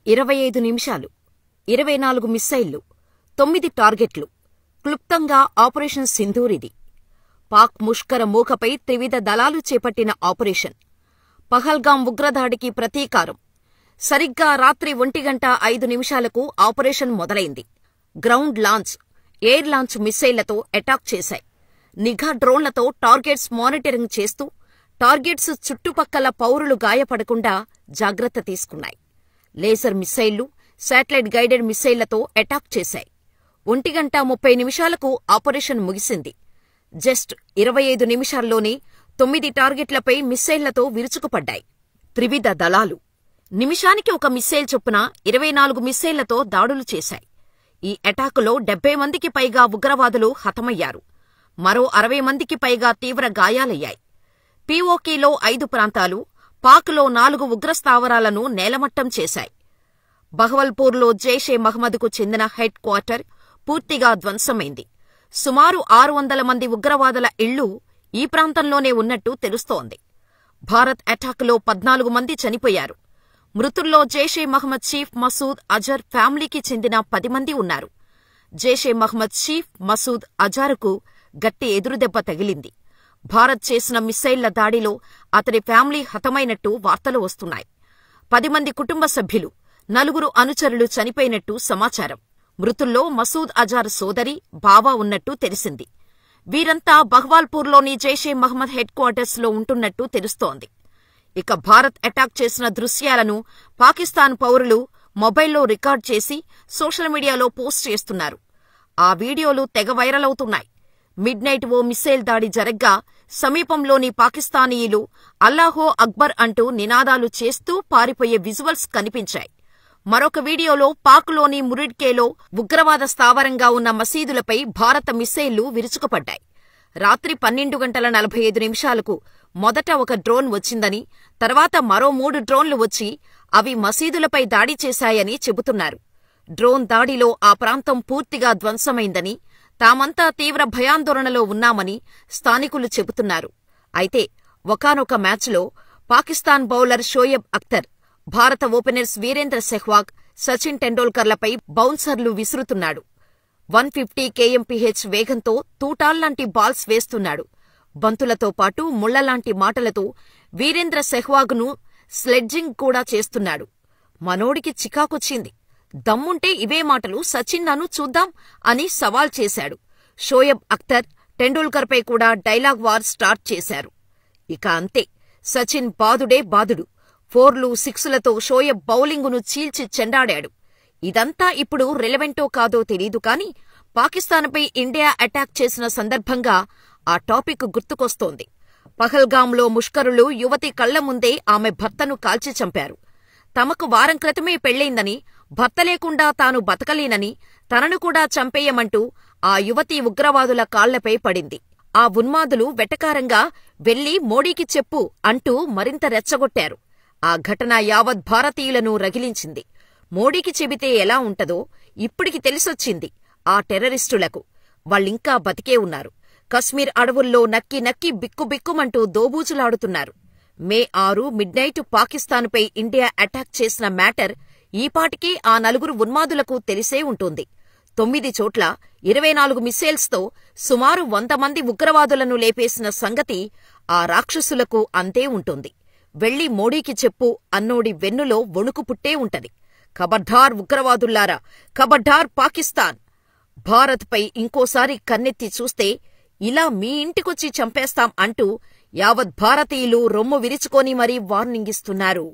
25 నిమిషాలు, 24 మిస్సైళ్లు, 9 టార్గెట్లు. క్లుప్తంగా ఆపరేషన్ సింధూర్ ఇది. పాక్ ముష్కర మూకపై త్రివిధ దళాలు చేపట్టిన ఆపరేషన్. పహల్గాం ఉగ్రదాడికి ప్రతీకారం. సరిగ్గా రాత్రి 1:05 ఆపరేషన్ మొదలైంది. గ్రౌండ్ లాంచ్, ఎయిర్ లాంచ్ మిస్సైళ్లతో అటాక్ చేశాయి. నిఘా డ్రోన్లతో టార్గెట్స్ మానిటరింగ్ చేస్తూ టార్గెట్స్ చుట్టుపక్కల పౌరులు గాయపడకుండా జాగ్రత్త తీసుకున్నాయి. లేజర్ మిస్సైళ్లు, శాటిలైట్ గైడెడ్ మిస్సైళ్లతో అటాక్ చేశాయి. 1:30 ఆపరేషన్ ముగిసింది. జస్ట్ 25 నిమిషాల్లోనే 9 టార్గెట్లపై మిస్సైళ్లతో విరుచుకుపడ్డాయి త్రివిధ దళాలు. నిమిషానికి ఒక మిస్సైల్ చొప్పున 24 మిస్సైళ్లతో దాడులు చేశాయి. ఈ అటాకులో 70 మందికి పైగా ఉగ్రవాదులు హతమయ్యారు. మరో 60 మందికి పైగా తీవ్ర గాయాలయ్యాయి. పీఓకేలో 5 ప్రాంతాలు, పాక్లో 4 ఉగ్రస్థావరాలను నేలమట్టం చేశాయి. బహవల్పూర్లో జైషే మహ్మద్కు చెందిన హెడ్ క్వార్టర్ పూర్తిగా ధ్వంసమైంది. సుమారు 600 మంది ఉగ్రవాదుల ఇళ్లు ఈ ప్రాంతంలోనే ఉన్నట్టు తెలుస్తోంది. భారత్ అటాక్లో 14 మంది చనిపోయారు. మృతుల్లో జైషే మహ్మద్ చీఫ్ మసూద్ అజర్ ఫ్యామిలీకి చెందిన 10 మంది ఉన్నారు. జైషే మహ్మద్ చీఫ్ మసూద్ అజార్కు గట్టి ఎదురుదెబ్బ తగిలింది. భారత్ చేసిన మిస్సైళ్ల దాడిలో అతడి ఫ్యామిలీ హతమైనట్టు వార్తలు వస్తున్నాయి. 10 మంది కుటుంబ సభ్యులు, 4 అనుచరులు చనిపోయినట్టు సమాచారం. మృతుల్లో మసూద్ అజార్ సోదరి, బావ ఉన్నట్టు తెలిసింది. వీరంతా బహ్వాల్పూర్లోని జైషే మహ్మద్ హెడ్ క్వార్టర్స్లో ఉంటున్నట్టు తెలుస్తోంది. ఇక భారత్ అటాక్ చేసిన దృశ్యాలను పాకిస్తాన్ పౌరులు మొబైల్లో రికార్డ్ చేసి సోషల్ మీడియాలో పోస్ట్ చేస్తున్నారు. ఆ వీడియోలు తెగ వైరల్ అవుతున్నాయి. మిడ్నైట్ ఓ మిస్సైల్ దాడి జరగ్గా సమీపంలోని పాకిస్తానీయులు అల్లాహో అక్బర్ అంటూ నినాదాలు చేస్తూ పారిపోయే విజువల్స్ కనిపించాయి. మరొక వీడియోలో పాక్లోని మురిడ్కేలో ఉగ్రవాద స్థావరంగా ఉన్న మసీదులపై భారత మిస్సైళ్లు విరుచుకుపడ్డాయి. రాత్రి 12:45 మొదట ఒక డ్రోన్ వచ్చిందని, తర్వాత మరో 3 డ్రోన్లు వచ్చి అవి మసీదులపై దాడి చేశాయని చెబుతున్నారు. డ్రోన్ దాడిలో ఆ ప్రాంతం పూర్తిగా ధ్వంసమైందని, తామంతా తీవ్ర భయాందోళనలో ఉన్నామని స్థానికులు చెబుతున్నారు. అయితే ఒకానొక మ్యాచ్లో పాకిస్తాన్ బౌలర్ షోయబ్ అఖ్తర్, భారత ఓపెనర్స్ వీరేంద్ర సెహ్వాగ్, సచిన్ టెండూల్కర్లపై బౌన్సర్లు విసురుతున్నాడు. 150 kmph వేగంతో తూటాల్లాంటి బాల్స్ వేస్తున్నాడు. బంతులతో పాటు ముళ్లలాంటి మాటలతో వీరేంద్ర సెహ్వాగ్ను స్లెడ్జింగ్ కూడా చేస్తున్నాడు. మనోడికి చికాకొచ్చింది. దమ్ముంటే ఇవే మాటలు సచిన్ నన్ను చూద్దాం అని సవాల్ చేశాడు. షోయబ్ అఖ్తర్ టెండూల్కర్పై కూడా డైలాగ్ వార్ స్టార్ట్ చేశారు. ఇక అంతే, సచిన్ బాదుడే బాదుడు. 4లు, 6లతో షోయబ్ బౌలింగును చీల్చి చెండాడాడు. ఇదంతా ఇప్పుడు రెలెవెంటో కాదో తెలీదు కానీ పాకిస్తాన్పై ఇండియా అటాక్ చేసిన సందర్భంగా ఆ టాపిక్ గుర్తుకొస్తోంది. పహల్గాంలో ముష్కరులు యువతి కళ్ల ముందే ఆమె భర్తను కాల్చి చంపారు. తమకు వారం క్రితమే పెళ్లైందని, భర్త లేకుండా తాను బతకలేనని, తనను కూడా చంపేయమంటూ ఆ యువతి ఉగ్రవాదుల కాళ్లపై పడింది. ఆ ఉన్మాదులు వెటకారంగా వెళ్లి మోడీకి చెప్పు అంటూ మరింత రెచ్చగొట్టారు. ఆ ఘటన యావత్ భారతీయులను రగిలించింది. మోడీకి చెబితే ఎలా ఉంటదో ఇప్పటికి తెలిసొచ్చింది ఆ టెర్రరిస్టులకు. వాళ్ళింకా బతికే ఉన్నారు. కశ్మీర్ అడవుల్లో నక్కి నక్కి బిక్కుబిక్కుమంటూ దోబూచులాడుతున్నారు. మే 6 మిడ్నైట్ పాకిస్తాన్పై ఇండియా అటాక్ చేసిన మ్యాటర్ ఈపాటికి ఆ 4 ఉన్మాదులకు తెలిసే ఉంటుంది. 9 చోట్ల 24 మిస్సైల్స్తో సుమారు 100 మంది ఉగ్రవాదులను లేపేసిన సంగతి ఆ రాక్షసులకు అంతే ఉంటుంది. వెళ్లి మోడీకి చెప్పు అన్నోడి వెన్నులో వణుకు పుట్టే ఉంటది. ఖబర్దార్ ఉగ్రవాదుల్లారా, ఖబర్దార్ పాకిస్తాన్! భారత్పై ఇంకోసారి కన్నెత్తి చూస్తే ఇలా మీ ఇంటికొచ్చి చంపేస్తాం అంటూ యావత్ భారతీయులు రొమ్ము విరుచుకొని మరీ వార్నింగ్ ఇస్తున్నారు.